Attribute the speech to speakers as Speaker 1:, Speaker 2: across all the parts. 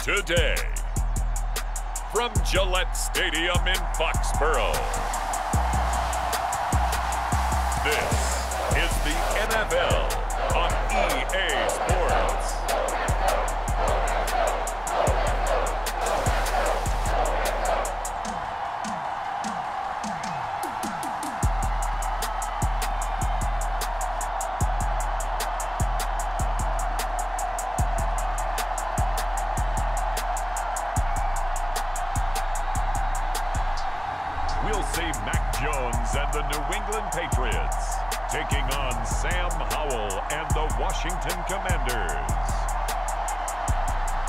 Speaker 1: today. From Gillette Stadium in Foxborough, this is the NFL on EA Sports. We'll see Mac Jones and the New England Patriots taking on Sam Howell and the Washington Commanders.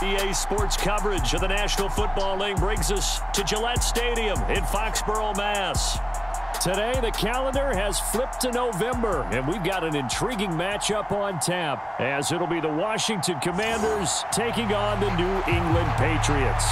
Speaker 2: EA Sports coverage of the National Football League brings us to Gillette Stadium in Foxborough, Mass. Today, the calendar has flipped to November, and we've got an intriguing matchup on tap, as it'll be the Washington Commanders taking on the New England Patriots.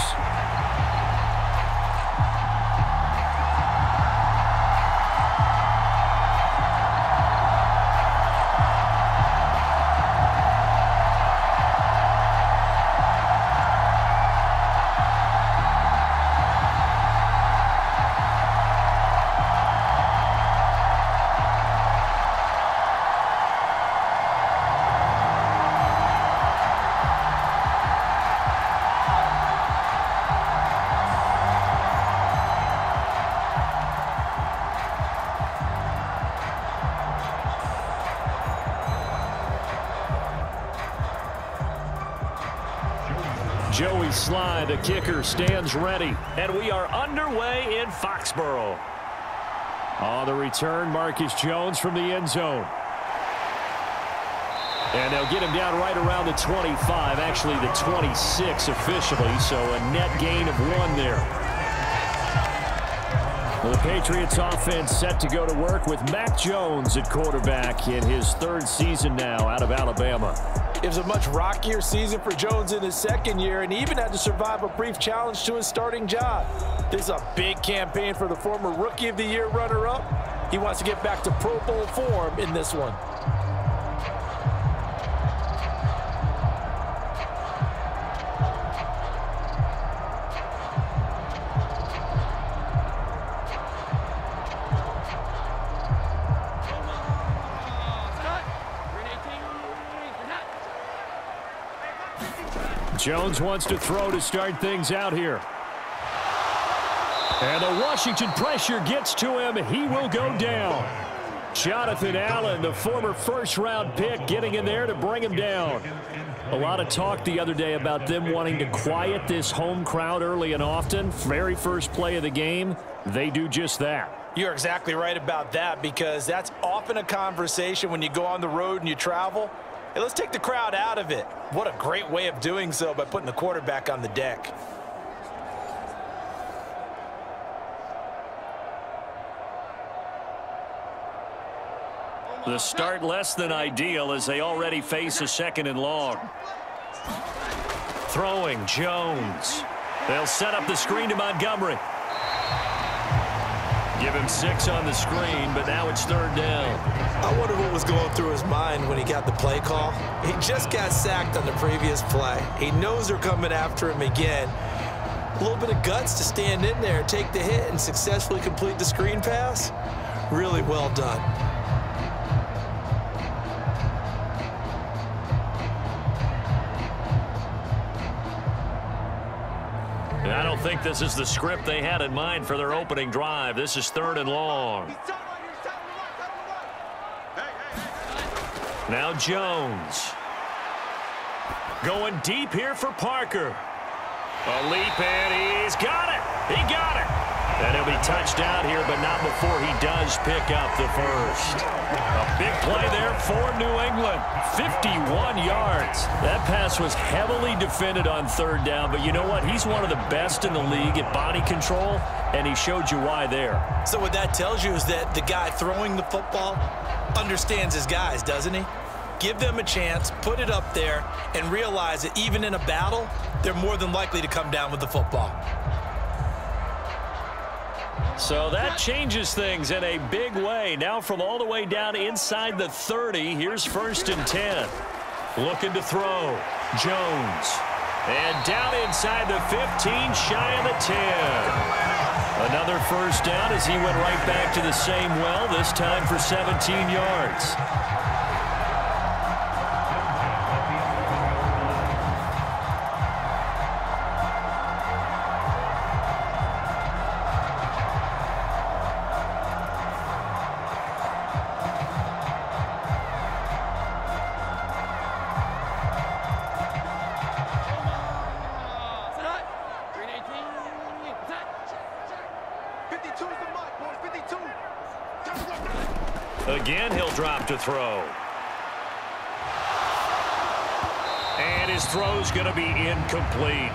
Speaker 2: Joey Sly, the kicker, stands ready, and we are underway in Foxborough. On the return, Marcus Jones from the end zone. And they'll get him down right around the 25, actually the 26 officially, so a net gain of 1 there. Well, the Patriots offense set to go to work with Mac Jones at quarterback in his 3rd season now out of Alabama.
Speaker 3: It was a much rockier season for Jones in his 2nd year, and he even had to survive a brief challenge to his starting job. This is a big campaign for the former Rookie of the Year runner-up. He wants to get back to Pro Bowl form in this one.
Speaker 2: Jones wants to throw to start things out here. And the Washington pressure gets to him. He will go down. Jonathan Allen, the former 1st-round pick, getting in there to bring him down. A lot of talk the other day about them wanting to quiet this home crowd early and often. Very first play of the game, they do just that.
Speaker 3: You're exactly right about that, because that's often a conversation when you go on the road and you travel. Hey, let's take the crowd out of it. What a great way of doing so by putting the quarterback on the deck.
Speaker 2: The start less than ideal as they already face a 2nd and long. Throwing Jones. They'll set up the screen to Montgomery. Give him 6 on the screen, but now it's 3rd down.
Speaker 3: I wonder what was going through his mind when he got the play call. He just got sacked on the previous play. He knows they're coming after him again. A little bit of guts to stand in there, take the hit, and successfully complete the screen pass. Really well done.
Speaker 2: I don't think this is the script they had in mind for their opening drive. This is 3rd and long. Now Jones. Going deep here for Parker. A leap, and he's got it. He got it. And he'll be touched out here, but not before he does pick up the 1st. A big play there for New England. 51 yards. That pass was heavily defended on 3rd down, but you know what? He's one of the best in the league at body control, and he showed you why there.
Speaker 3: So what that tells you is that the guy throwing the football understands his guys, doesn't he? Give them a chance, put it up there, and realize that even in a battle, they're more than likely to come down with the football.
Speaker 2: So that changes things in a big way. Now from all the way down inside the 30, here's 1st and 10. Looking to throw. Jones. And down inside the 15, shy of the 10. Another first down as he went right back to the same well, this time for 17 yards. Again, he'll drop to throw. And his throw's going to be incomplete.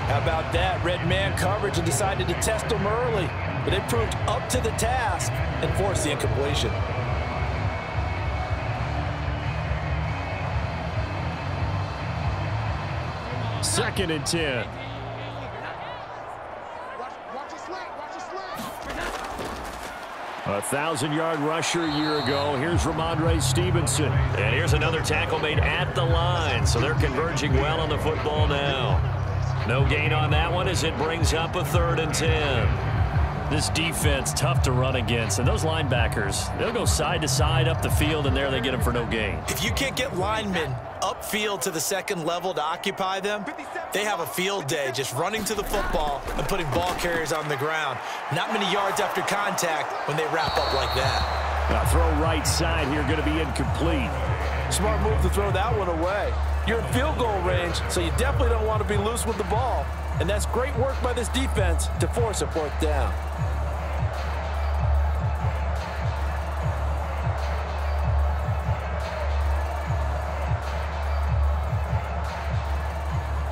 Speaker 3: How about that? Red man coverage and decided to test him early. But they proved up to the task and forced the incompletion.
Speaker 2: Second and 10. A 1,000-yard rusher a year ago. Here's Ramondre Stevenson. And here's another tackle made at the line. So they're converging well on the football now. No gain on that one as it brings up a 3rd and 10. This defense, tough to run against. And those linebackers, they'll go side to side up the field, and there they get them for no gain.
Speaker 3: If you can't get linemen upfield to the second level to occupy them, they have a field day just running to the football and putting ball carriers on the ground. Not many yards after contact when they wrap up like that.
Speaker 2: Now throw right side here, going to be incomplete.
Speaker 3: Smart move to throw that one away. You're in field goal range, so you definitely don't want to be loose with the ball. And that's great work by this defense to force a 4th down.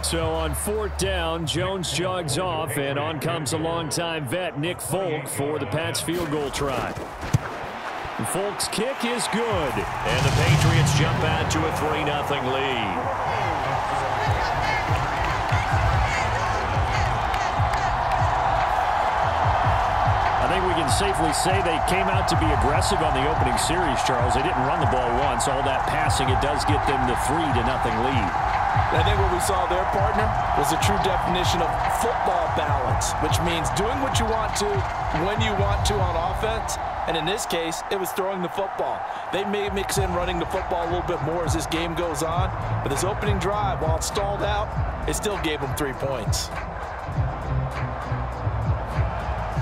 Speaker 2: So on 4th down, Jones jogs off, and on comes a longtime vet, Nick Folk, for the Pats field goal try. Folk's kick is good, and the Patriots jump out to a 3-0 lead. I think we can safely say they came out to be aggressive on the opening series, Charles. They didn't run the ball once. All that passing, it does get them the 3-0 lead.
Speaker 3: I think what we saw there, partner, was a true definition of football balance, which means doing what you want to, when you want to on offense. And in this case, it was throwing the football. They may mix in running the football a little bit more as this game goes on. But this opening drive, while it stalled out, it still gave them 3 points.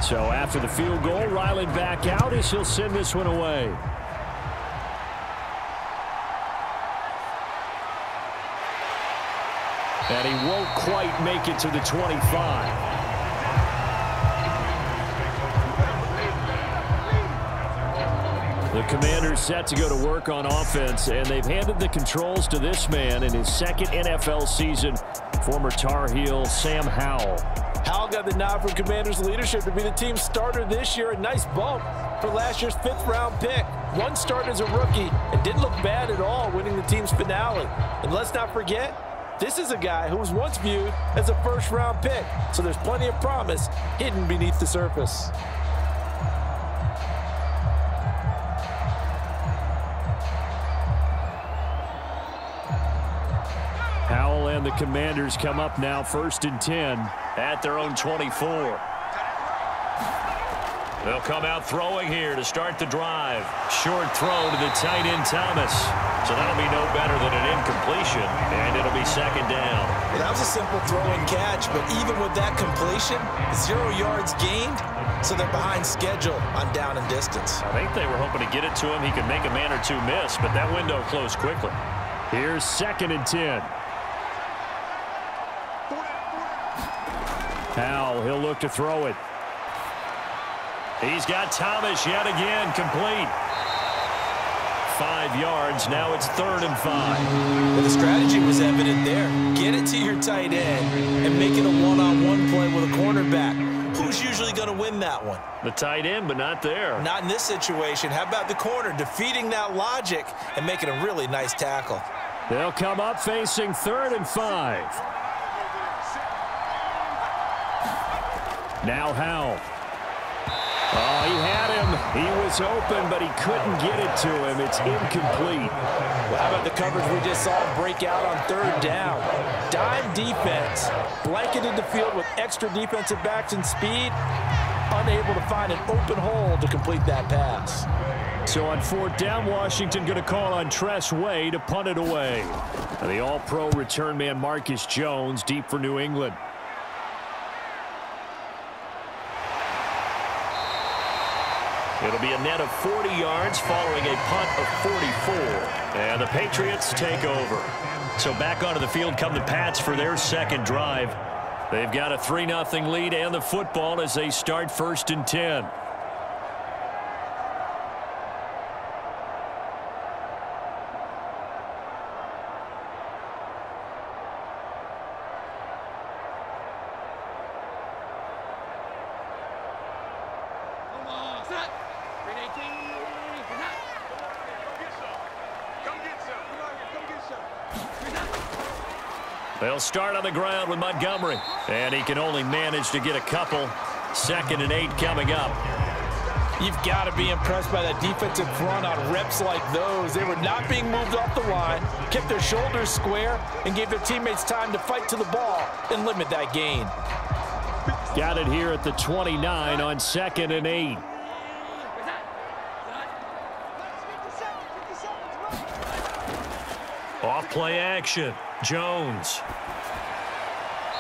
Speaker 2: So after the field goal, Ryland back out as he'll send this one away. And he won't quite make it to the 25. The Commanders set to go to work on offense, and they've handed the controls to this man in his 2nd NFL season, former Tar Heel Sam Howell.
Speaker 3: Howell got the nod from Commanders leadership to be the team's starter this year. A nice bump for last year's 5th-round pick. One start as a rookie and didn't look bad at all, winning the team's finale. And let's not forget, this is a guy who was once viewed as a 1st-round pick, so there's plenty of promise hidden beneath the surface.
Speaker 2: Howell and the Commanders come up now 1st and 10 at their own 24. They'll come out throwing here to start the drive. Short throw to the tight end Thomas. So that'll be no better than an incompletion, and it'll be 2nd down.
Speaker 3: Well, that was a simple throw and catch, but even with that completion, 0 yards gained, so they're behind schedule on down and distance.
Speaker 2: I think they were hoping to get it to him. He could make a man or two miss, but that window closed quickly. Here's 2nd and 10. Howell, he'll look to throw it. He's got Thomas yet again, complete. 5 yards, now it's 3rd and 5.
Speaker 3: Well, the strategy was evident there. Get it to your tight end and make it a one-on-one play with a cornerback. Who's usually going to win that one?
Speaker 2: The tight end, but not there.
Speaker 3: Not in this situation. How about the corner defeating that logic and making a really nice tackle?
Speaker 2: They'll come up facing 3rd and 5. Now Howell. Oh, he had him. He was open, but he couldn't get it to him. It's incomplete.
Speaker 3: Well, how about the coverage we just saw break out on third down? Dime defense, blanketed the field with extra defensive backs and speed, unable to find an open hole to complete that pass.
Speaker 2: So on fourth down, Washington going to call on Tress Way to punt it away. And the all-pro return man Marcus Jones deep for New England. It'll be a net of 40 yards following a punt of 44. And the Patriots take over. So back onto the field come the Pats for their second drive. They've got a 3-0 lead and the football as they start 1st and 10. They'll start on the ground with Montgomery. And he can only manage to get a couple. 2nd and 8 coming up.
Speaker 3: You've got to be impressed by that defensive front on reps like those. They were not being moved off the line, kept their shoulders square, and gave their teammates time to fight to the ball and limit that gain.
Speaker 2: Got it here at the 29 on 2nd and 8. Off play action. Jones.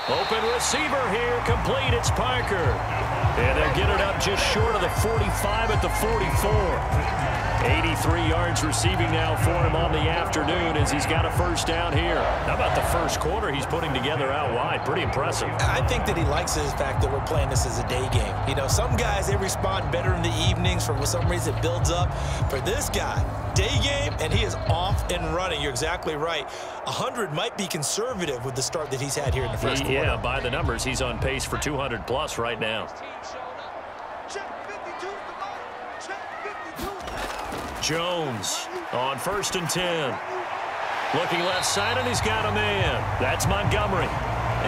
Speaker 2: Open receiver here. Complete. It's Parker. And they'll get it up just short of the 45 at the 44. 83 yards receiving now for him on the afternoon as he's got a first down here. How about the first quarter he's putting together out wide? Pretty impressive.
Speaker 3: I think that he likes the fact that we're playing this as a day game. You know, some guys, they respond better in the evenings. For some reason, it builds up. For this guy, day game, and he is off and running. You're exactly right. 100 might be conservative with the start that he's had here in the first quarter.
Speaker 2: Yeah, by the numbers, he's on pace for 200+ right now. Jones on 1st and 10. Looking left side, and he's got a man. That's Montgomery.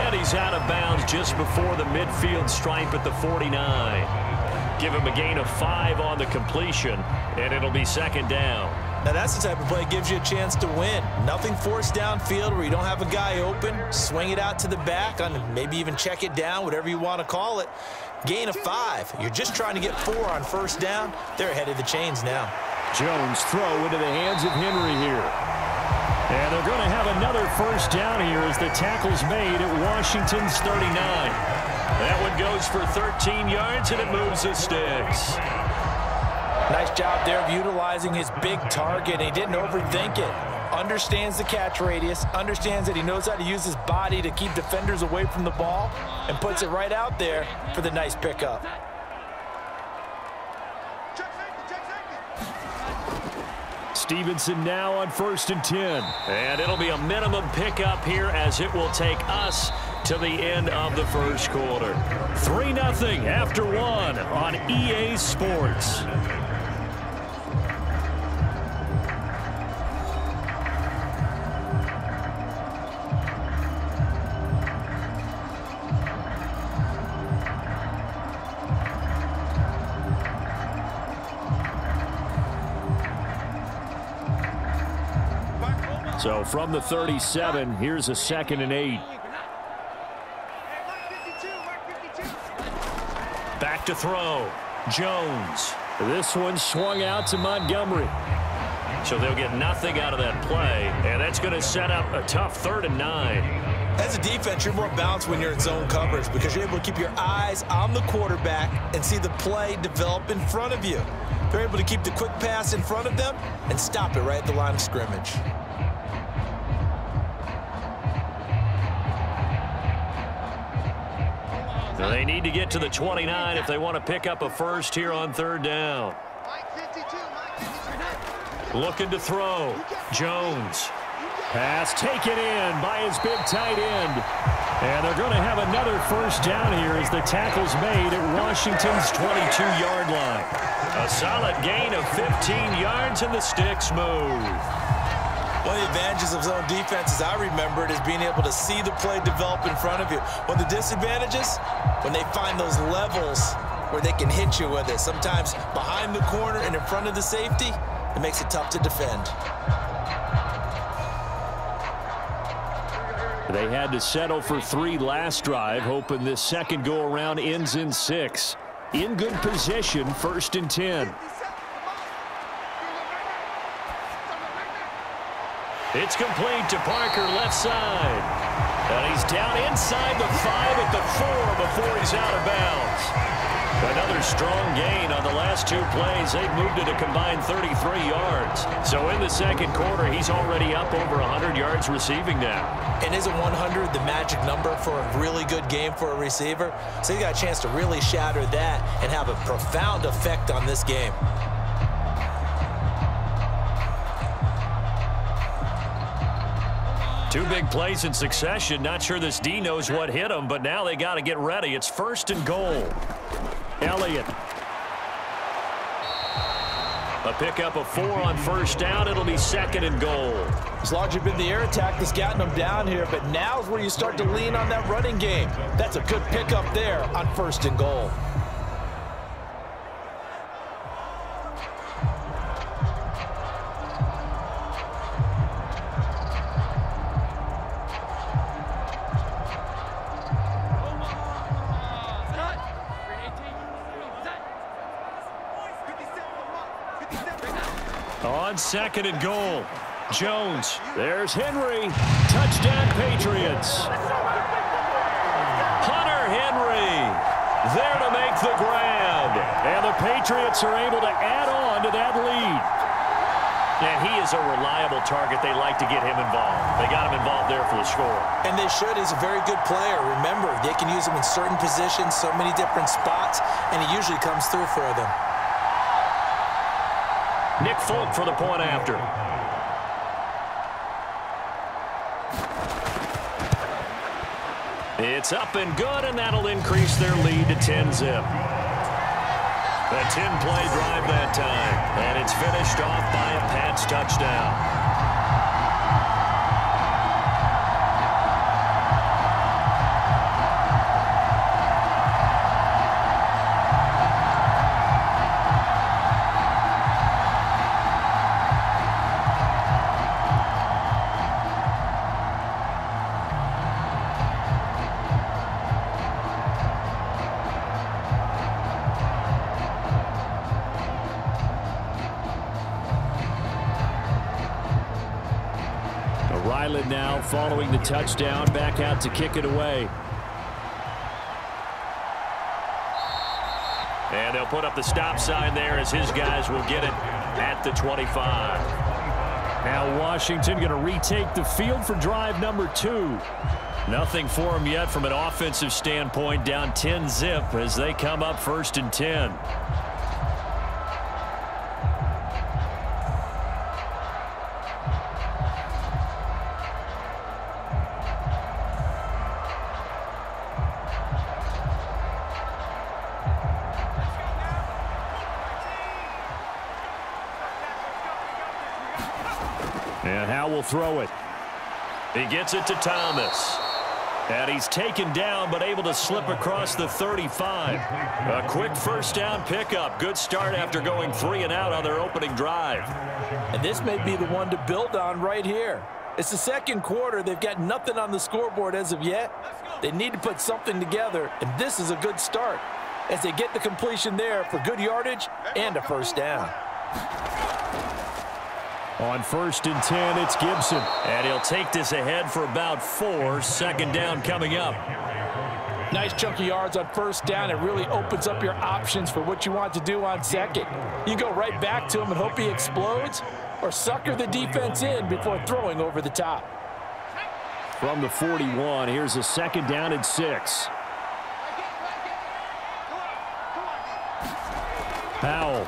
Speaker 2: And he's out of bounds just before the midfield stripe at the 49. Give him a gain of 5 on the completion, and it'll be 2nd down.
Speaker 3: Now, that's the type of play that gives you a chance to win. Nothing forced downfield where you don't have a guy open. Swing it out to the back, maybe even check it down, whatever you want to call it. Gain of 5. You're just trying to get 4 on first down. They're ahead of the chains now.
Speaker 2: Jones throw into the hands of Henry here. And they're going to have another first down here as the tackle's made at Washington's 39. That one goes for 13 yards, and it moves the sticks.
Speaker 3: Nice job there of utilizing his big target. He didn't overthink it. Understands the catch radius, understands that he knows how to use his body to keep defenders away from the ball, and puts it right out there for the nice pickup.
Speaker 2: Stevenson now on 1st and 10. And it'll be a minimum pickup here as it will take us to the end of the first quarter. 3-0 after 1 on EA Sports. So from the 37, here's a 2nd and 8. Back to throw. Jones. This one swung out to Montgomery. So they'll get nothing out of that play, and that's going to set up a tough 3rd and 9.
Speaker 3: As a defense, you're more balanced when you're in zone coverage because you're able to keep your eyes on the quarterback and see the play develop in front of you. They're able to keep the quick pass in front of them and stop it right at the line of scrimmage.
Speaker 2: So they need to get to the 29 if they want to pick up a first here on 3rd down. Looking to throw. Jones. Pass taken in by his big tight end. And they're going to have another first down here as the tackle's made at Washington's 22-yard line. A solid gain of 15 yards and the sticks move.
Speaker 3: One of the advantages of zone defense, as I remember it, is being able to see the play develop in front of you. One of the disadvantages, when they find those levels where they can hit you with it. Sometimes behind the corner and in front of the safety, it makes it tough to defend.
Speaker 2: They had to settle for 3 last drive, hoping this second go-around ends in 6. In good position, 1st and 10. It's complete to Parker, left side. And he's down inside the 5 at the 4 before he's out of bounds. Another strong gain on the last 2 plays. They've moved it a combined 33 yards. So in the second quarter, he's already up over 100 yards receiving now.
Speaker 3: And isn't 100 the magic number for a really good game for a receiver? So he got a chance to really shatter that and have a profound effect on this game.
Speaker 2: Two big plays in succession. Not sure this D knows what hit him, but now they got to get ready. It's 1st and goal. Elliott. A pickup of 4 on 1st down. It'll be 2nd and goal.
Speaker 3: It's largely been the air attack that's gotten them down here, but now's where you start to lean on that running game. That's a good pickup there on 1st and goal.
Speaker 2: On 2nd and goal, Jones. There's Henry. Touchdown, Patriots. Hunter Henry there to make the grab. And the Patriots are able to add on to that lead. And he is a reliable target. They like to get him involved. They got him involved there for the score.
Speaker 3: And they should. He's a very good player. Remember, they can use him in certain positions, so many different spots, and he usually comes through for them.
Speaker 2: Nick Folk for the point after. It's up and good, and that'll increase their lead to 10-zip. A 10-play drive that time, and it's finished off by a Pats touchdown. Now following the touchdown, back out to kick it away. And they'll put up the stop sign there as his guys will get it at the 25. Now Washington going to retake the field for drive number 2. Nothing for them yet from an offensive standpoint, down 10-zip as they come up 1st and 10. And Howell will throw it. He gets it to Thomas. And he's taken down but able to slip across the 35. A quick 1st down pickup. Good start after going 3 and out on their opening drive.
Speaker 3: And this may be the one to build on right here. It's the second quarter. They've got nothing on the scoreboard as of yet. They need to put something together, and this is a good start as they get the completion there for good yardage and a 1st down.
Speaker 2: On 1st and 10, it's Gibson. And he'll take this ahead for about 4. 2nd down coming up.
Speaker 3: Nice chunky yards on 1st down. It really opens up your options for what you want to do on 2nd. You go right back to him and hope he explodes, or sucker the defense in before throwing over the top.
Speaker 2: From the 41, here's a 2nd down and 6. Howell.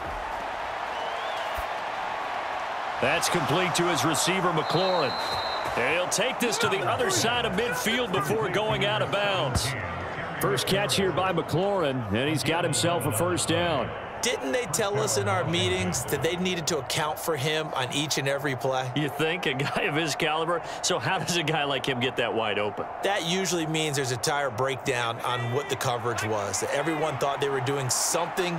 Speaker 2: That's complete to his receiver, McLaurin. And he'll take this to the other side of midfield before going out of bounds. First catch here by McLaurin, and he's got himself a 1st down.
Speaker 3: Didn't they tell us in our meetings that they needed to account for him on each and every play?
Speaker 2: You think? A guy of his caliber? So how does a guy like him get that wide open?
Speaker 3: That usually means there's a entire breakdown on what the coverage was. That everyone thought they were doing something,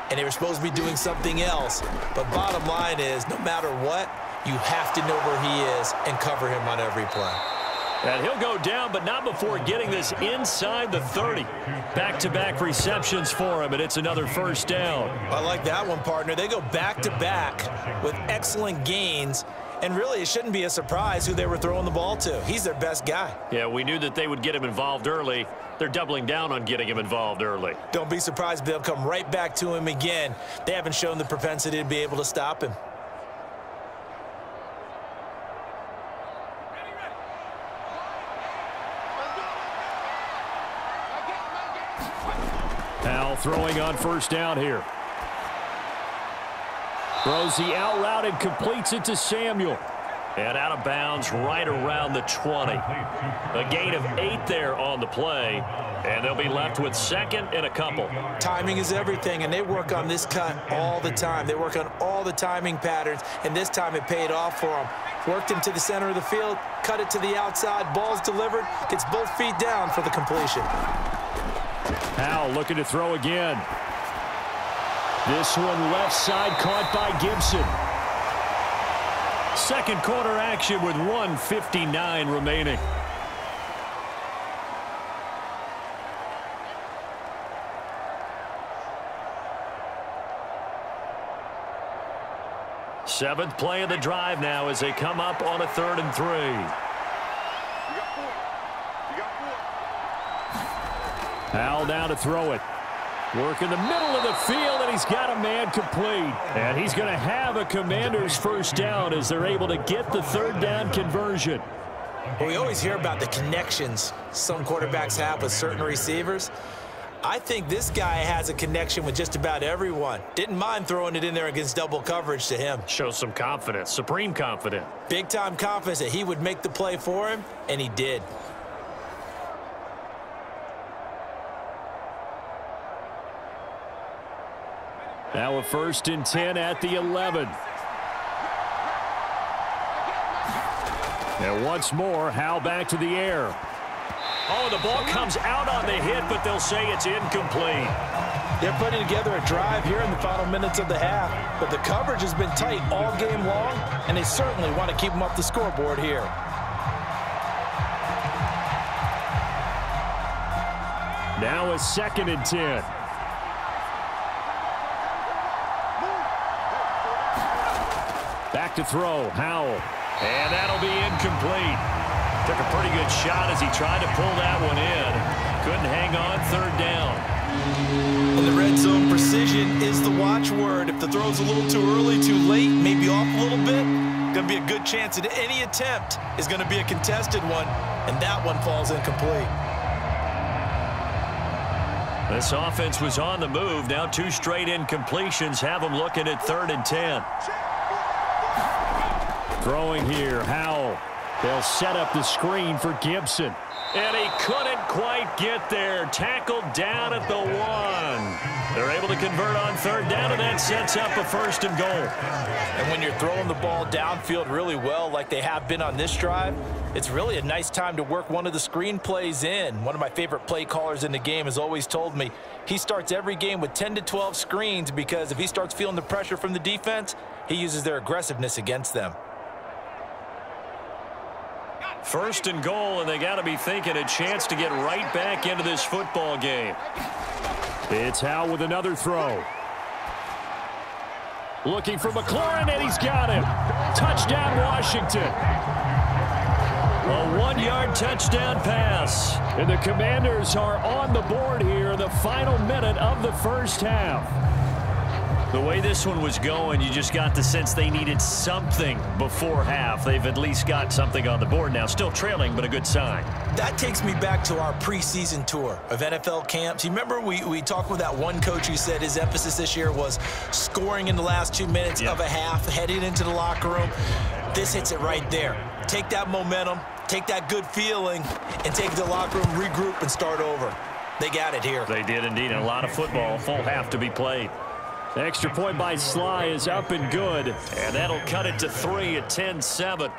Speaker 3: and they were supposed to be doing something else. But bottom line is, no matter what, you have to know where he is and cover him on every play.
Speaker 2: And he'll go down, but not before getting this inside the 30. Back-to-back receptions for him, and it's another first down.
Speaker 3: I like that one, partner. They go back-to-back with excellent gains, and really it shouldn't be a surprise who they were throwing the ball to. He's their best guy.
Speaker 2: Yeah, we knew that they would get him involved early. They're doubling down on getting him involved early.
Speaker 3: Don't be surprised if they'll come right back to him again. They haven't shown the propensity to be able to stop him.
Speaker 2: Howell throwing on first down here. Throws the out route and completes it to Samuel. And out of bounds right around the 20. A gain of 8 there on the play. And they'll be left with second and a couple.
Speaker 3: Timing is everything, and they work on this cut all the time. They work on all the timing patterns, and this time it paid off for them. Worked him to the center of the field, cut it to the outside, ball's delivered, gets both feet down for the completion.
Speaker 2: Howell looking to throw again. This one left side caught by Gibson. Second quarter action with 1:59 remaining. Seventh play of the drive now as they come up on a 3rd and 3. Howell down to throw it. Work in the middle of the field, and he's got a man complete. And he's going to have a Commander's first down as they're able to get the 3rd down conversion.
Speaker 3: Well, we always hear about the connections some quarterbacks have with certain receivers. I think this guy has a connection with just about everyone. Didn't mind throwing it in there against double coverage to him.
Speaker 2: Shows some confidence, supreme confidence.
Speaker 3: Big-time confidence that he would make the play for him, and he did.
Speaker 2: Now a 1st and 10 at the 11. And once more, Howell back to the air. Oh, the ball comes out on the hit, but they'll say it's incomplete.
Speaker 3: They're putting together a drive here in the final minutes of the half, but the coverage has been tight all game long, and they certainly want to keep them off the scoreboard here.
Speaker 2: Now a 2nd and 10. Back to throw, Howell. And that'll be incomplete. Took a pretty good shot as he tried to pull that one in. Couldn't hang on, 3rd down.
Speaker 3: In the red zone, precision is the watchword. If the throw's a little too early, too late, maybe off a little bit, going to be a good chance that any attempt is going to be a contested one, and that one falls incomplete.
Speaker 2: This offense was on the move. Now 2 straight incompletions have them looking at 3rd and 10. Throwing here, Howell. They'll set up the screen for Gibson. And he couldn't quite get there. Tackled down at the 1. They're able to convert on 3rd down, and that sets up a 1st and goal.
Speaker 3: And when you're throwing the ball downfield really well like they have been on this drive, it's really a nice time to work one of the screen plays in. One of my favorite play callers in the game has always told me he starts every game with 10 to 12 screens because if he starts feeling the pressure from the defense, he uses their aggressiveness against them.
Speaker 2: 1st and goal, and they got to be thinking a chance to get right back into this football game. It's Howell with another throw. Looking for McLaurin, and he's got him. Touchdown, Washington. A 1-yard touchdown pass. And the Commanders are on the board here in the final minute of the first half. The way this one was going, you just got the sense they needed something before half. They've at least got something on the board now. Still trailing, but a good sign.
Speaker 3: That takes me back to our preseason tour of NFL camps. You remember we talked with that one coach who said his emphasis this year was scoring in the last 2 minutes of a half, heading into the locker room. This hits it right there. Take that momentum, take that good feeling, and take it to the locker room, regroup, and start over. They got it here.
Speaker 2: They did indeed, and a lot of football, full half to be played. The extra point by Sly is up and good. And that'll cut it to 3 at 10-7.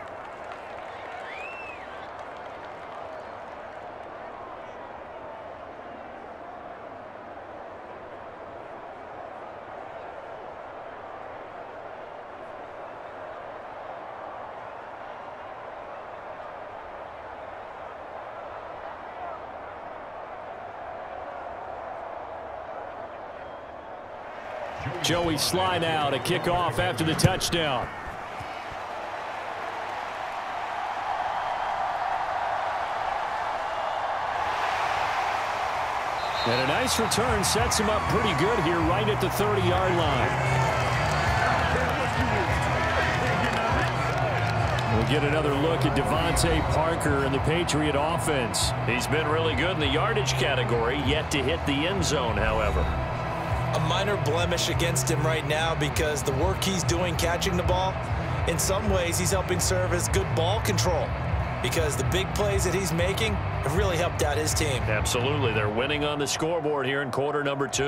Speaker 2: Joey Sly now to kick off after the touchdown. And a nice return sets him up pretty good here right at the 30-yard line. We'll get another look at Devontae Parker and the Patriot offense. He's been really good in the yardage category, yet to hit the end zone, however.
Speaker 3: A minor blemish against him right now because the work he's doing catching the ball, in some ways he's helping serve as good ball control because the big plays that he's making have really helped out his team. Absolutely. They're winning on the scoreboard here in quarter number 2.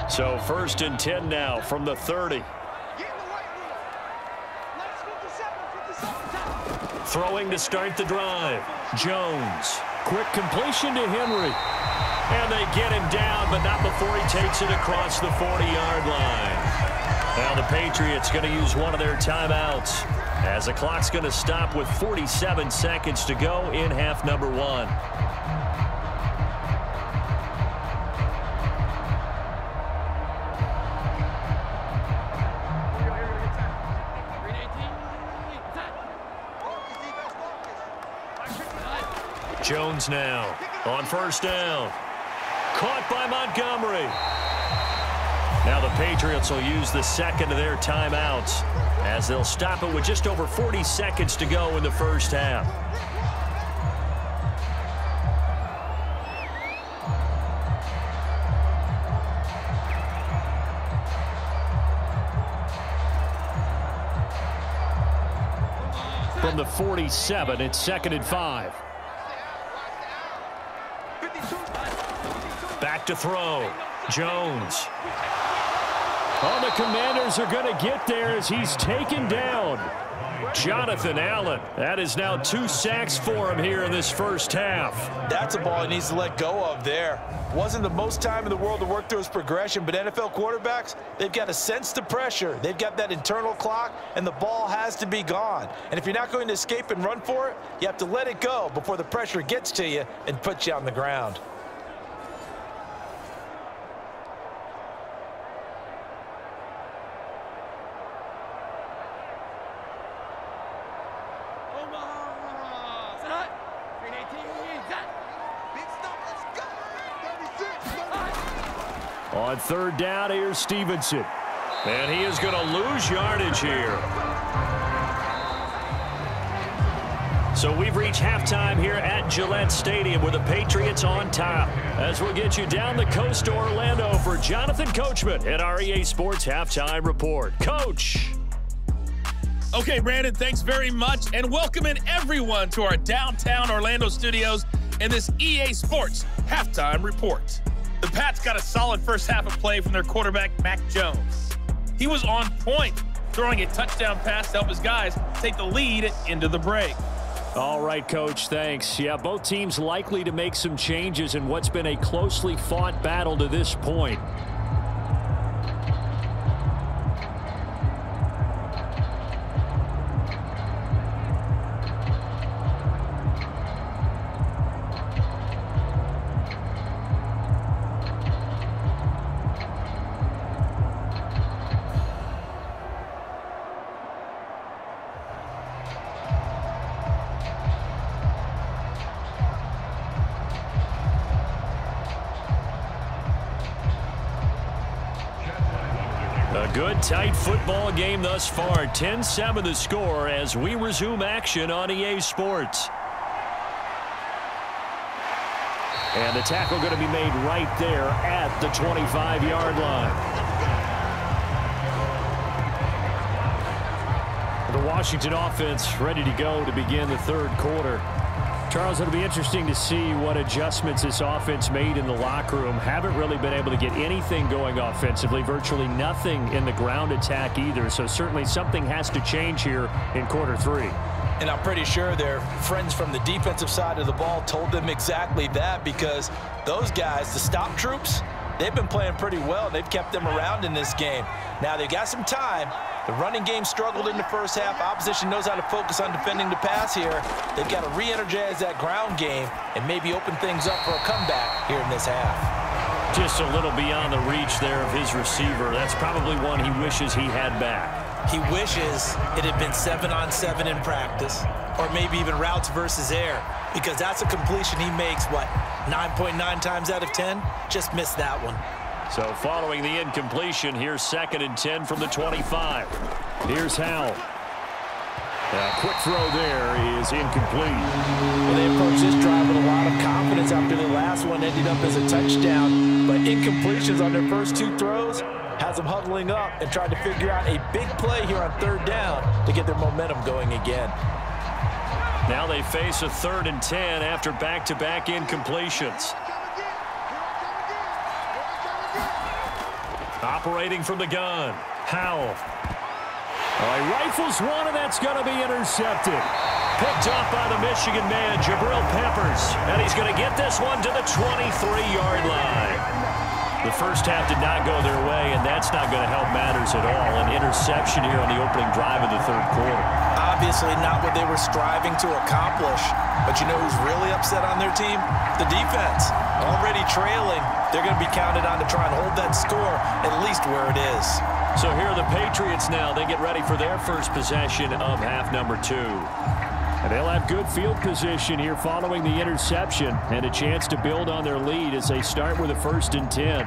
Speaker 3: So 1st and 10 now from the 30. Throwing to start the drive. Jones. Quick completion to Henry. And they get him down, but not before he takes it across the 40-yard line. Now the Patriots going to use one of their timeouts as the clock's going to stop with 47 seconds to go in half number 1. Jones now on 1st down. Caught by Montgomery. Now the Patriots will use the second of their timeouts as they'll stop it with just over 40 seconds to go in the first half. From the 47, it's 2nd and 5. Back to throw. Jones. Oh, the Commanders are going to get there as he's taken down. Jonathan Allen. That is now 2 sacks for him here in this first half. That's a ball he needs to let go of there. Wasn't the most time in the world to work through his progression, but NFL quarterbacks, they've got to sense the pressure. They've got that internal clock, and the ball has to be gone. And if you're not going to escape and run for it, you have to let it go before the pressure gets to you and puts you on the ground. On 3rd down, here's Stevenson. And he is going to lose yardage here. So we've reached halftime here at Gillette Stadium with the Patriots on top. As we'll get you down the coast to Orlando for Jonathan Coachman at our EA Sports Halftime Report. Coach.
Speaker 4: Okay, Brandon, thanks very much. And welcome in everyone to our downtown Orlando studios and this EA Sports Halftime Report. The Pats got a solid first half of play from their quarterback, Mac Jones. He was on point, throwing a touchdown pass to help his guys take the lead into the break.
Speaker 2: All right, Coach, thanks. Yeah, both teams likely to make some changes in what's been a closely fought battle to this point. Good, tight football game thus far. 10-7 the score as we resume action on EA Sports. And the tackle going to be made right there at the 25-yard line. The Washington offense ready to go to begin the 3rd quarter. Charles, it'll be interesting to see what adjustments this offense made in the locker room. Haven't really been able to get anything going offensively, virtually nothing in the ground attack either. So certainly something has to change here in quarter 3.
Speaker 3: And I'm pretty sure their friends from the defensive side of the ball told them exactly that, because those guys, the stop troops, they've been playing pretty well. They've kept them around in this game. Now they've got some time. The running game struggled in the first half. Opposition knows how to focus on defending the pass here. They've got to re-energize that ground game and maybe open things up for a comeback here in this half.
Speaker 2: Just a little beyond the reach there of his receiver. That's probably one he wishes he had back.
Speaker 3: He wishes it had been 7-on-7 in practice, or maybe even routes versus air, because that's a completion he makes, what, 9.9 times out of 10? Just missed that one.
Speaker 2: So following the incompletion, here's 2nd and 10 from the 25. Here's Howell. A quick throw there is incomplete.
Speaker 3: Well, they approached this drive with a lot of confidence after the last one ended up as a touchdown. But incompletions on their first 2 throws has them huddling up and trying to figure out a big play here on 3rd down to get their momentum going again.
Speaker 2: Now they face a 3rd and 10 after back-to-back incompletions. Operating from the gun, Howell. He rifles one, and that's going to be intercepted. Picked off by the Michigan man, Jabril Peppers. And he's going to get this one to the 23-yard line. The first half did not go their way, and that's not going to help matters at all. An interception here on the opening drive of the 3rd quarter.
Speaker 3: Obviously not what they were striving to accomplish. But you know who's really upset on their team? The defense. Already trailing. They're going to be counted on to try and hold that score at least where it is.
Speaker 2: So here are the Patriots now. They get ready for their first possession of half number 2. And they'll have good field position here following the interception and a chance to build on their lead as they start with a 1st and 10.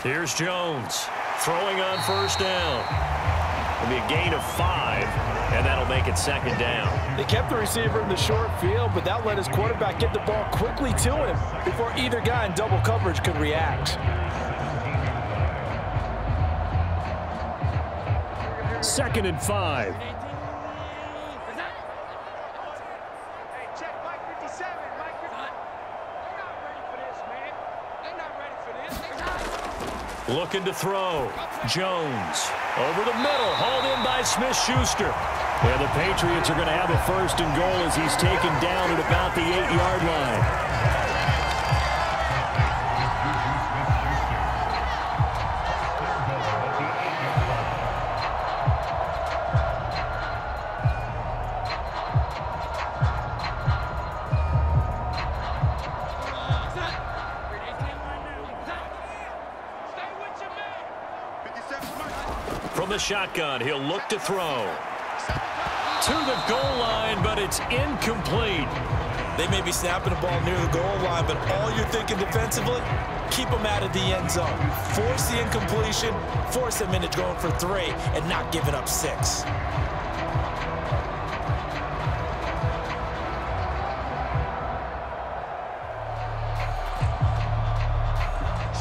Speaker 2: Here's Jones throwing on 1st down. It'll be a gain of 5, and that'll make it 2nd down.
Speaker 3: They kept the receiver in the short field, but that let his quarterback get the ball quickly to him before either guy in double coverage could react.
Speaker 2: 2nd and 5. Looking to throw. Jones over the middle, hauled in by Smith-Schuster. And the Patriots are going to have a 1st and goal as he's taken down at about the 8-yard line. From the shotgun, he'll look to throw. To the goal line, but it's incomplete.
Speaker 3: They may be snapping the ball near the goal line, but all you're thinking defensively, keep them out of the end zone. Force the incompletion, force them into going for 3, and not giving up 6.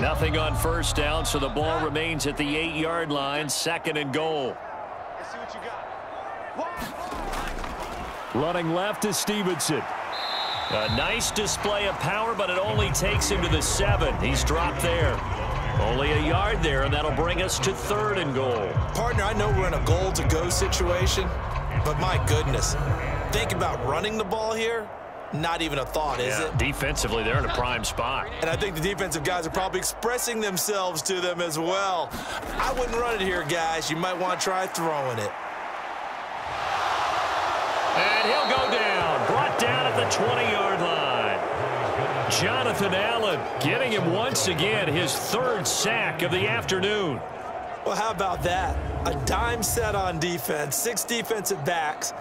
Speaker 2: Nothing on 1st down, so the ball remains at the 8-yard line, 2nd and goal.
Speaker 5: Let's see what you got.
Speaker 2: Running left is Stevenson. A nice display of power, but it only takes him to the 7. He's dropped there. Only a yard there, and that'll bring us to 3rd and goal.
Speaker 3: Partner, I know we're in a goal-to-go situation, but my goodness, think about running the ball here. Not even a thought, is it?
Speaker 2: Defensively, they're in a prime spot.
Speaker 3: And I think the defensive guys are probably expressing themselves to them as well. I wouldn't run it here, guys. You might want to try throwing it.
Speaker 2: And he'll go down. Brought down at the 20-yard line. Jonathan Allen getting him once again his 3rd sack of the afternoon.
Speaker 3: Well, how about that? A dime set on defense, 6 defensive backs.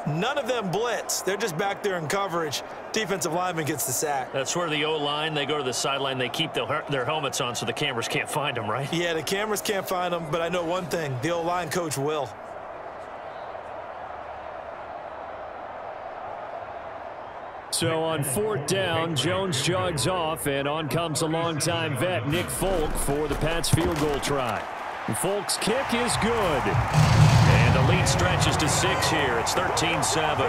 Speaker 3: None of them blitz. They're just back there in coverage. Defensive lineman gets the sack.
Speaker 2: That's where the O-line, they go to the sideline, they keep their helmets on so the cameras can't find them, right?
Speaker 3: Yeah, the cameras can't find them, but I know one thing. The O-line coach will.
Speaker 2: So on 4th down, Jones jogs off, and on comes a longtime vet, Nick Folk, for the Pats field goal try. And Folk's kick is good. And the lead stretches to 6 here. It's 13-7.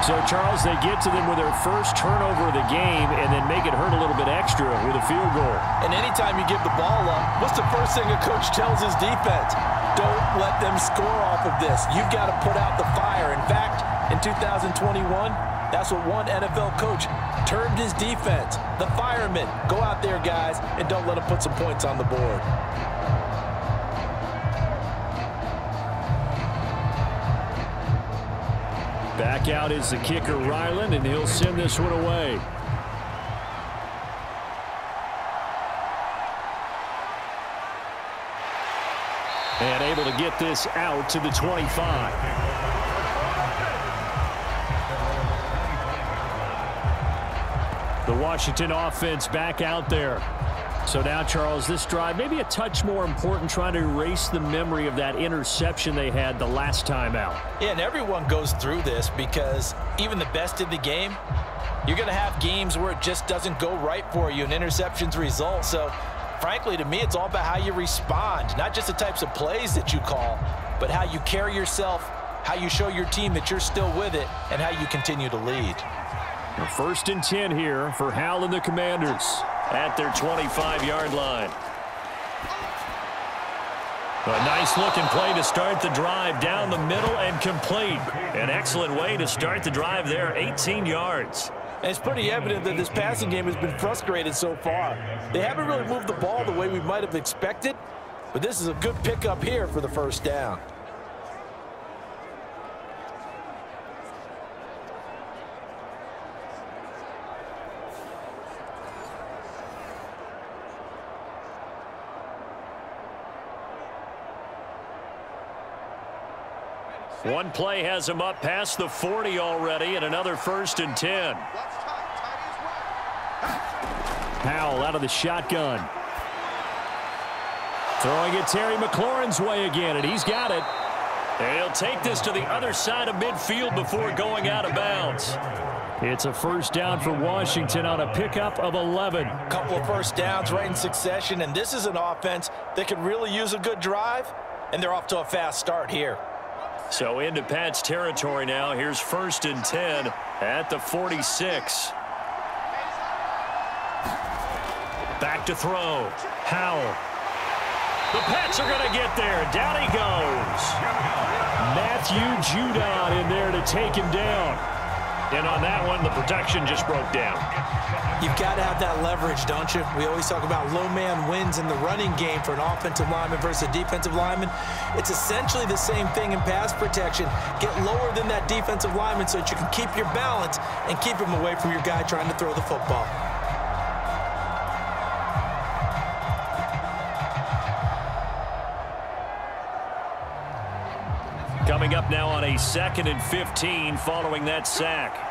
Speaker 2: So, Charles, they get to them with their first turnover of the game and then make it hurt a little bit extra with a field goal.
Speaker 3: And anytime you give the ball up, what's the first thing a coach tells his defense? Don't let them score off of this. You've got to put out the fire. In fact, in 2021, that's what one NFL coach termed his defense. The firemen. Go out there, guys, and don't let them put some points on the board.
Speaker 2: Back out is the kicker, Ryland, and he'll send this one away. And able to get this out to the 25. The Washington offense back out there. So now, Charles, this drive maybe a touch more important, trying to erase the memory of that interception they had the last time out.
Speaker 3: Yeah, and everyone goes through this because even the best in the game, you're going to have games where it just doesn't go right for you and interceptions result. So, frankly, to me, it's all about how you respond, not just the types of plays that you call, but how you carry yourself, how you show your team that you're still with it, and how you continue to lead.
Speaker 2: 1st and 10 here for Howell and the Commanders at their 25-yard line. A nice-looking play to start the drive down the middle and complete. An excellent way to start the drive there, 18 yards.
Speaker 3: And it's pretty evident that this passing game has been frustrated so far. They haven't really moved the ball the way we might have expected, but this is a good pickup here for the 1st down.
Speaker 2: One play has him up past the 40 already, and another 1st and 10. Howell out of the shotgun. Throwing it Terry McLaurin's way again, and he's got it. And he'll take this to the other side of midfield before going out of bounds. It's a 1st down for Washington on a pickup of 11.
Speaker 3: Couple of 1st downs right in succession, and this is an offense that could really use a good drive, and they're off to a fast start here.
Speaker 2: So into Pat's territory now. Here's 1st and 10 at the 46. Back to throw. Howell. The Pats are going to get there. Down he goes. Matthew Judon in there to take him down. And on that one, the protection just broke down.
Speaker 3: You've got to have that leverage, don't you? We always talk about low man wins in the running game for an offensive lineman versus a defensive lineman. It's essentially the same thing in pass protection. Get lower than that defensive lineman so that you can keep your balance and keep him away from your guy trying to throw the football.
Speaker 2: Coming up now on a 2nd and 15 following that sack.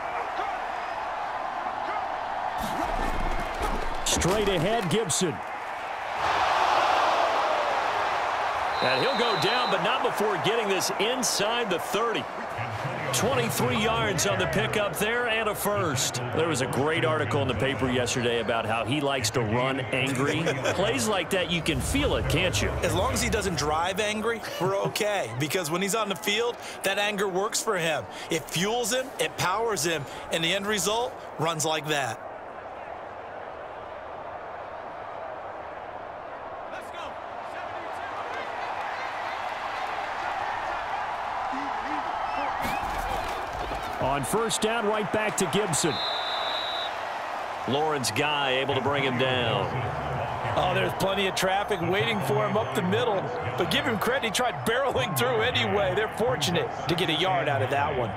Speaker 2: Straight ahead, Gibson. And he'll go down, but not before getting this inside the 30. 23 yards on the pickup there and a 1st. There was a great article in the paper yesterday about how he likes to run angry. Plays like that, you can feel it, can't you?
Speaker 3: As long as he doesn't drive angry, we're okay. Because when he's on the field, that anger works for him. It fuels him, it powers him, and the end result runs like that.
Speaker 2: On 1st down, right back to Gibson. Lauren's guy able to bring him down.
Speaker 3: Oh, there's plenty of traffic waiting for him up the middle. But give him credit, he tried barreling through anyway. They're fortunate to get a yard out of that one.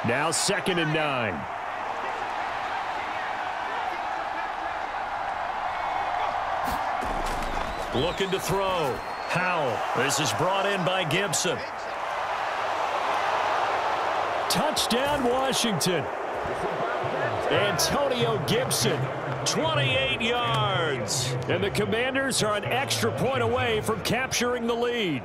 Speaker 2: Now 2nd and 9. Looking to throw. Howell. This is brought in by Gibson. Touchdown, Washington. Antonio Gibson, 28 yards. And the Commanders are an extra point away from capturing the lead.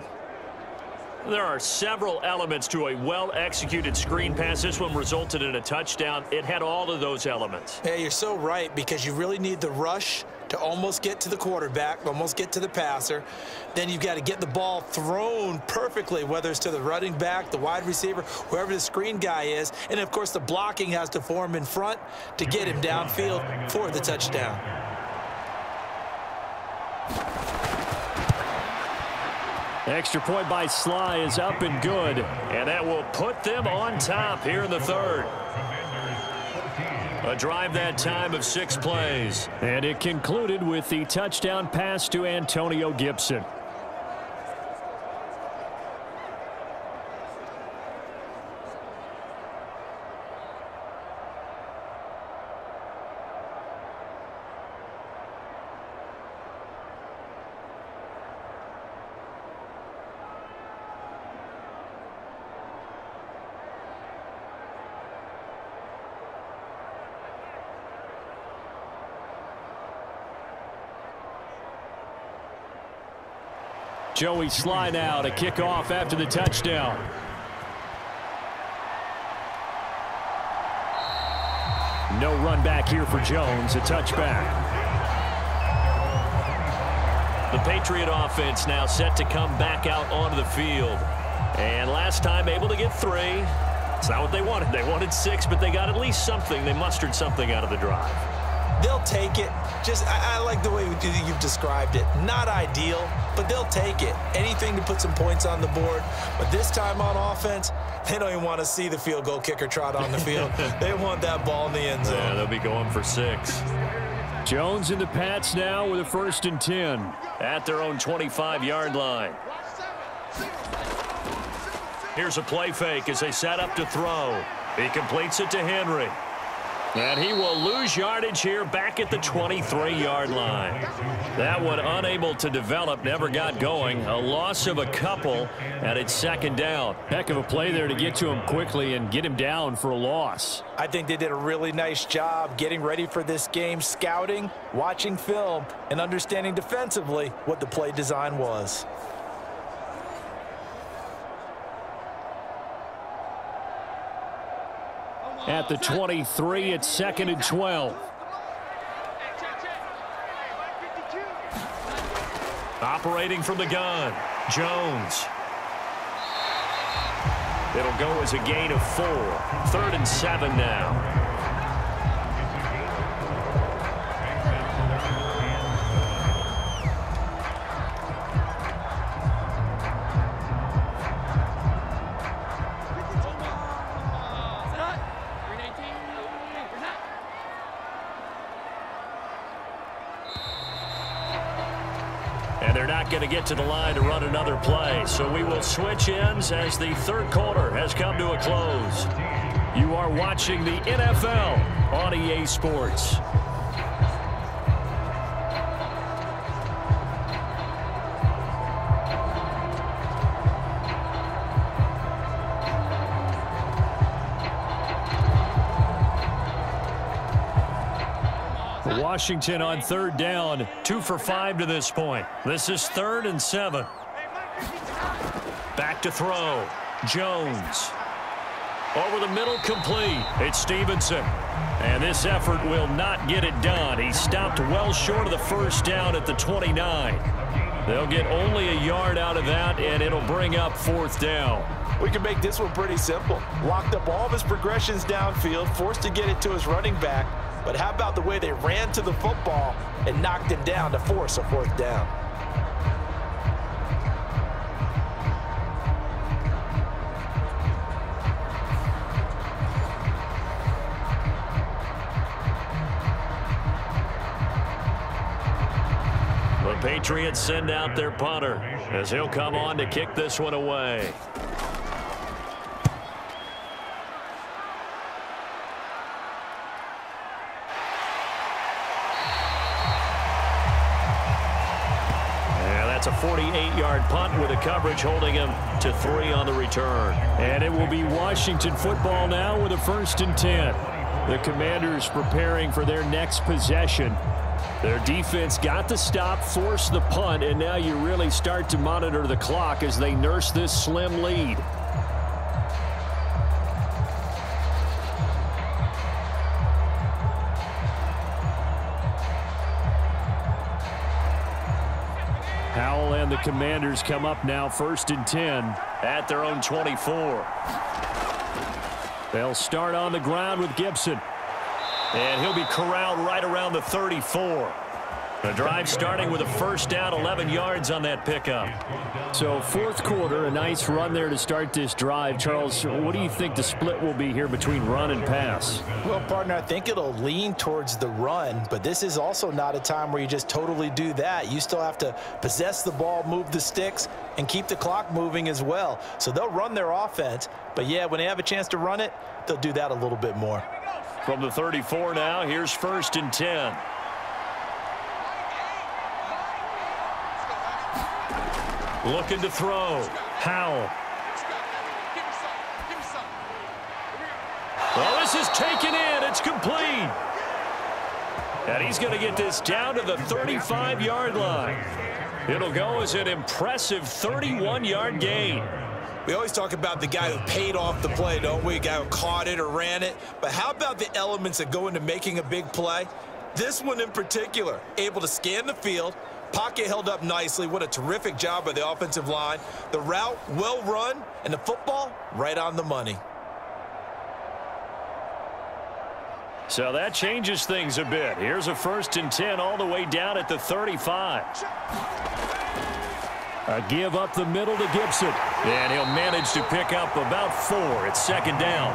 Speaker 2: There are several elements to a well-executed screen pass. This one resulted in a touchdown. It had all of those elements.
Speaker 3: Yeah, you're so right, because you really need the rush to almost get to the quarterback, almost get to the passer. Then you've got to get the ball thrown perfectly, whether it's to the running back, the wide receiver, whoever the screen guy is. And, of course, the blocking has to form in front to get him downfield for the touchdown.
Speaker 2: Extra point by Sly is up and good, and that will put them on top here in the third. A drive that time of 6 plays. And it concluded with the touchdown pass to Antonio Gibson. Joey Sly now to kick off after the touchdown. No run back here for Jones, a touchback. The Patriot offense now set to come back out onto the field. And last time able to get 3. It's not what they wanted. They wanted 6, but they got at least something. They mustered something out of the drive.
Speaker 3: They'll take it. I like the way you've described it. Not ideal, but they'll take it. Anything to put some points on the board. But this time on offense, they don't even want to see the field goal kicker trot on the field. They want that ball in the end zone.
Speaker 2: Yeah, they'll be going for 6. Jones and the Pats now with a 1st and 10 at their own 25-yard line. Here's a play fake as they set up to throw. He completes it to Henry. And he will lose yardage here back at the 23-yard line. That one unable to develop, never got going. A loss of a couple, and it's 2nd down. Heck of a play there to get to him quickly and get him down for a loss.
Speaker 3: I think they did a really nice job getting ready for this game, scouting, watching film, and understanding defensively what the play design was.
Speaker 2: At the 23, it's 2nd and 12. Operating from the gun, Jones. It'll go as a gain of 4. 3rd and 7 now. Going to get to the line to run another play, so we will switch ends as the 3rd quarter has come to a close. You are watching the NFL on EA Sports. Washington on 3rd down, 2 for 5 to this point. This is 3rd and 7. Back to throw. Jones. Over the middle, complete. It's Stevenson. And this effort will not get it done. He stopped well short of the 1st down at the 29. They'll get only a yard out of that, and it'll bring up 4th down.
Speaker 3: We can make this one pretty simple. Locked up all of his progressions downfield, forced to get it to his running back. But how about the way they ran to the football and knocked him down to force a 4th down?
Speaker 2: The Patriots send out their punter as he'll come on to kick this one away. That's a 48-yard punt with a coverage holding him to 3 on the return. And it will be Washington football now with a 1st and 10. The Commanders preparing for their next possession. Their defense got the stop, forced the punt, and now you really start to monitor the clock as they nurse this slim lead. Howell and the Commanders come up now 1st and 10 at their own 24. They'll start on the ground with Gibson. And he'll be corralled right around the 34. The drive starting with a first down, 11 yards on that pickup. So 4th quarter, a nice run there to start this drive. Charles, what do you think the split will be here between run and pass?
Speaker 3: Well, partner, I think it'll lean towards the run, but this is also not a time where you just totally do that. You still have to possess the ball, move the sticks, and keep the clock moving as well. So they'll run their offense, but yeah, when they have a chance to run it, they'll do that a little bit more.
Speaker 2: From the 34 now, here's 1st and 10. Looking to throw. Howell. Well, this is taken in. It's complete. And he's going to get this down to the 35-yard line. It'll go as an impressive 31-yard gain.
Speaker 3: We always talk about the guy who paid off the play, don't we? A guy who caught it or ran it. But how about the elements that go into making a big play? This one in particular, able to scan the field, pocket held up nicely. What a terrific job by the offensive line. The route, well run, and the football, right on the money.
Speaker 2: So that changes things a bit. Here's a 1st and 10 all the way down at the 35. A give up the middle to Gibson. And he'll manage to pick up about 4. It's 2nd down.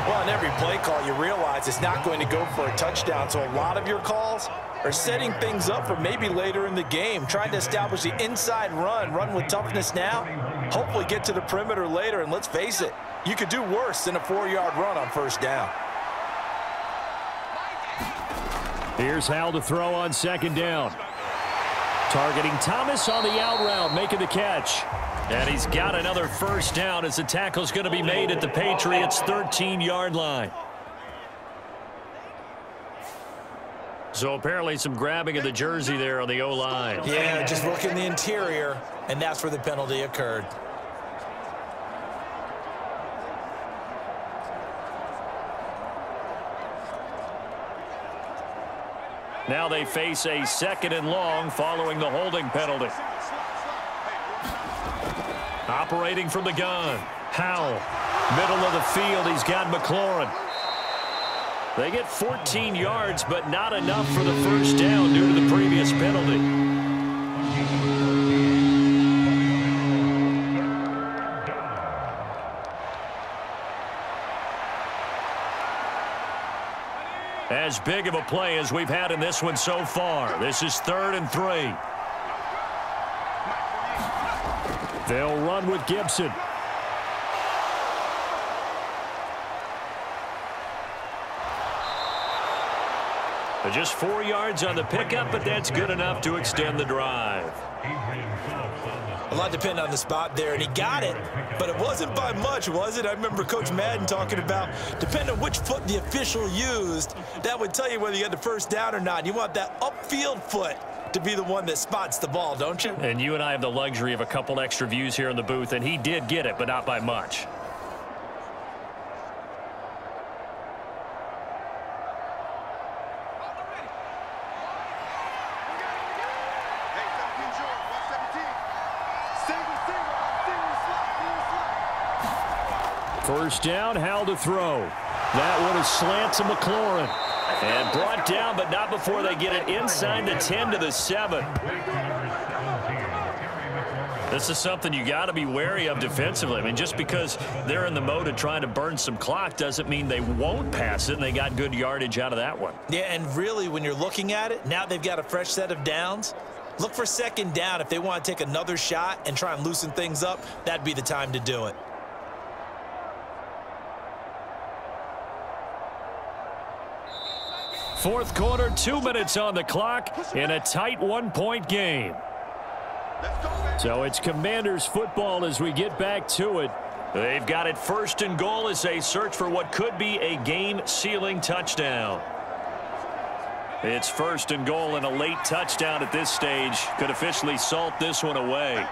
Speaker 3: Well, on every play call, you realize it's not going to go for a touchdown. So a lot of your calls are setting things up for maybe later in the game, trying to establish the inside run with toughness now, hopefully get to the perimeter later. And let's face it, you could do worse than a 4-yard run on 1st down.
Speaker 2: Here's Howell to throw on 2nd down. Targeting Thomas on the out route, making the catch. And he's got another 1st down as the tackle's going to be made at the Patriots' 13-yard line. So apparently some grabbing of the jersey there on the O-line.
Speaker 3: Yeah, just look in the interior, and that's where the penalty occurred.
Speaker 2: Now they face a 2nd and long following the holding penalty. Operating from the gun. Howell. Middle of the field. He's got McLaurin. They get 14 yards, but not enough for the 1st down due to the previous penalty. As big of a play as we've had in this one so far. This is 3rd and 3. They'll run with Gibson. Just 4 yards on the pickup, but that's good enough to extend the drive.
Speaker 3: A lot depended on the spot there, and he got it, but it wasn't by much, was it? I remember Coach Madden talking about, depending on which foot the official used, that would tell you whether you had the 1st down or not. You want that upfield foot to be the one that spots the ball, don't you?
Speaker 2: And you and I have the luxury of a couple extra views here in the booth, and he did get it, but not by much. First down, Howell to throw. That one is slant to McLaurin. And brought down, but not before they get it inside the 10 to the 7. This is something you got to be wary of defensively. I mean, just because they're in the mode of trying to burn some clock doesn't mean they won't pass it, and they got good yardage out of that one.
Speaker 3: Yeah, and really, when you're looking at it, now they've got a fresh set of downs. Look for 2nd down. If they want to take another shot and try and loosen things up, that'd be the time to do it.
Speaker 2: Fourth quarter, 2 minutes on the clock in a tight 1-point game. So it's Commanders football as we get back to it. They've got it 1st and goal as they search for what could be a game-sealing touchdown. It's 1st and goal, and a late touchdown at this stage could officially salt this one away.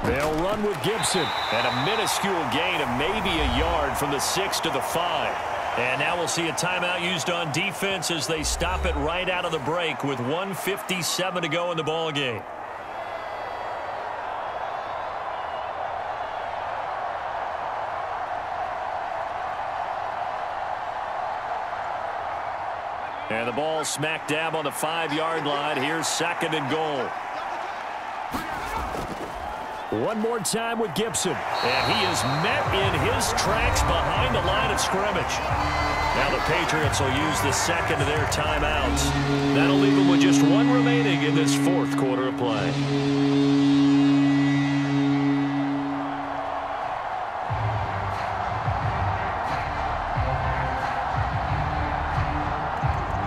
Speaker 2: They'll run with Gibson, and a minuscule gain of maybe a yard from the 6 to the 5. And now we'll see a timeout used on defense as they stop it right out of the break with 1:57 to go in the ballgame. And the ball smack dab on the 5-yard line. Here's 2nd and goal. One more time with Gibson. And he is met in his tracks behind the line of scrimmage. Now the Patriots will use the 2nd of their timeouts. That'll leave them with just one remaining in this 4th quarter of play.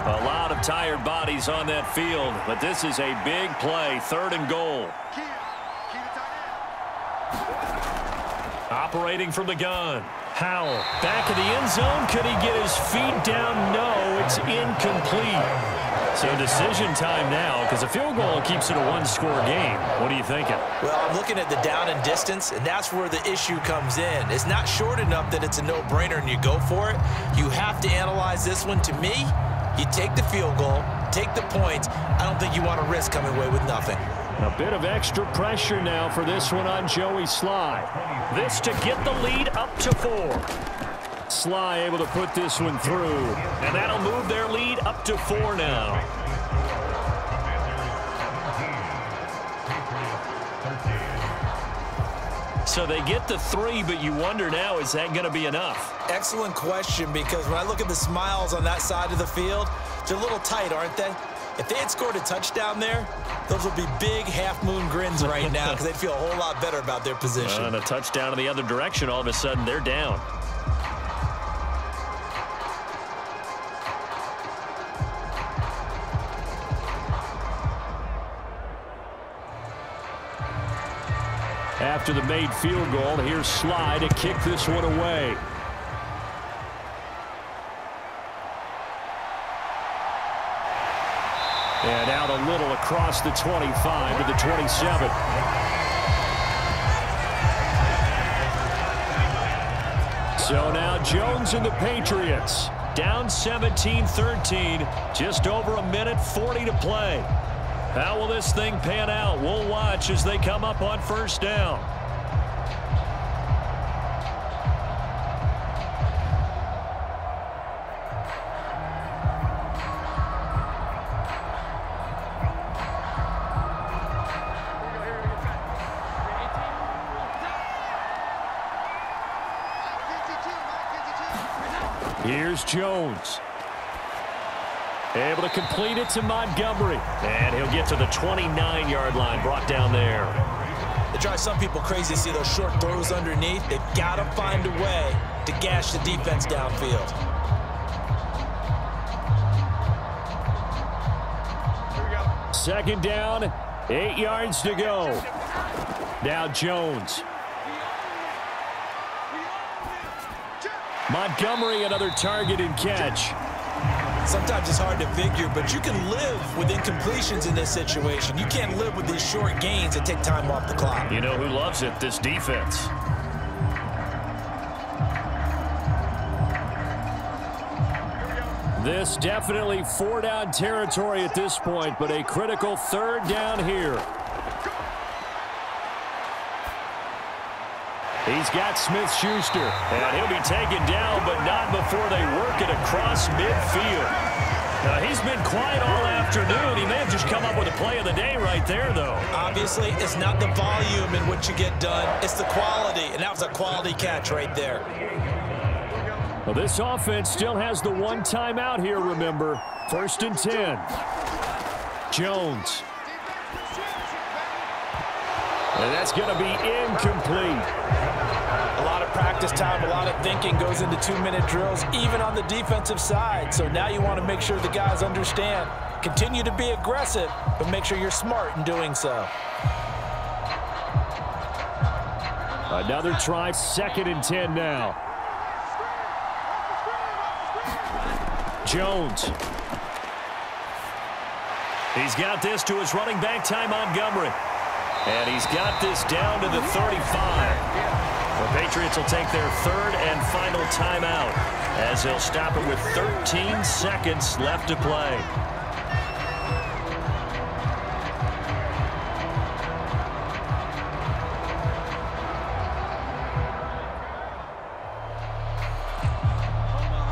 Speaker 2: A lot of tired bodies on that field, but this is a big play. 3rd and goal. Operating from the gun. Howell back in the end zone. Could he get his feet down? No, it's incomplete. So decision time now because a field goal keeps it a 1-score game. What are you thinking?
Speaker 3: Well, I'm looking at the down and distance, and that's where the issue comes in. It's not short enough that it's a no-brainer and you go for it. You have to analyze this one. To me, you take the field goal, take the points. I don't think you want to risk coming away with nothing.
Speaker 2: A bit of extra pressure now for this one on Joey Sly. This to get the lead up to 4. Sly able to put this one through, and that'll move their lead up to 4 now. So they get the 3, but you wonder now, is that going to be enough?
Speaker 3: Excellent question, because when I look at the smiles on that side of the field, they're a little tight, aren't they? If they had scored a touchdown there, those would be big half-moon grins right now because they'd feel a whole lot better about their position.
Speaker 2: And a touchdown in the other direction, all of a sudden they're down. After the made field goal, here's Sly to kick this one away. And out a little across the 25 to the 27. So now Jones and the Patriots down 17-13. Just over a minute 40 to play. How will this thing pan out? We'll watch as they come up on 1st down. Here's Jones. Able to complete it to Montgomery. And he'll get to the 29-yard line, brought down there.
Speaker 3: It drives some people crazy to see those short throws underneath. They've got to find a way to gash the defense downfield.
Speaker 2: Second down, 8 yards to go. Now Jones. Montgomery, another target and catch.
Speaker 3: Sometimes it's hard to figure, but you can live with incompletions in this situation. You can't live with these short gains that take time off the clock.
Speaker 2: You know who loves it? This defense. This definitely 4-down territory at this point, but a critical 3rd down here. He's got Smith-Schuster, and he'll be taken down, but not before they work it across midfield. Now, he's been quiet all afternoon. He may have just come up with a play of the day right there, though.
Speaker 3: Obviously, it's not the volume in which you get done. It's the quality, and that was a quality catch right there.
Speaker 2: Well, this offense still has the 1 timeout here, remember. 1st and 10. Jones. And that's going to be incomplete.
Speaker 3: A lot of practice time, a lot of thinking goes into 2-minute drills, even on the defensive side. So now you want to make sure the guys understand. Continue to be aggressive, but make sure you're smart in doing so.
Speaker 2: Another try, 2nd and 10 now. Jones. He's got this to his running back, Ty Montgomery. And he's got this down to the 35. The Patriots will take their 3rd and final timeout as they'll stop it with 13 seconds left to play.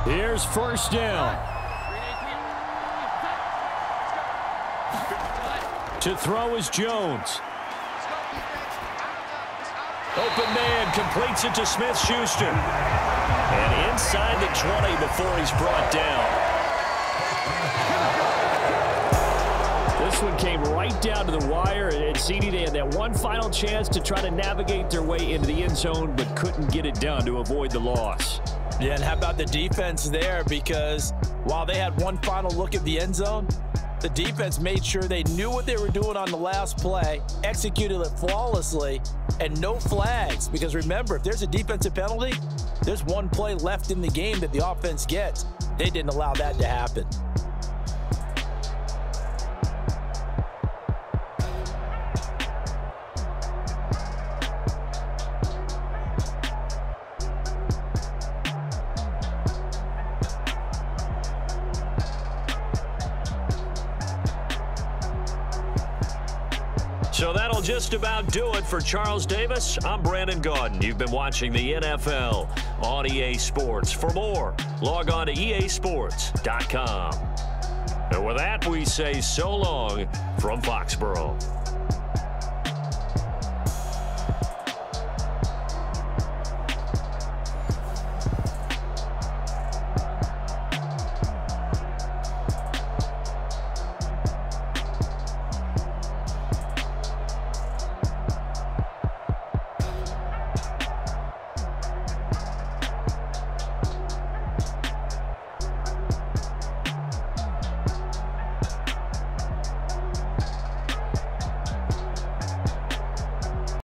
Speaker 2: Here's 1st down. To throw is Jones. Open man completes it to Smith-Schuster. And inside the 20 before he's brought down. This one came right down to the wire. And CD, they had that one final chance to try to navigate their way into the end zone, but couldn't get it done to avoid the loss.
Speaker 3: Yeah, and how about the defense there? Because while they had one final look at the end zone, the defense made sure they knew what they were doing on the last play, executed it flawlessly, and no flags. Because remember, if there's a defensive penalty, there's one play left in the game that the offense gets. They didn't allow that to happen.
Speaker 2: So that'll just about do it for Charles Davis. I'm Brandon Gaudin. You've been watching the NFL on EA Sports. For more, log on to easports.com. And with that, we say so long from Foxborough.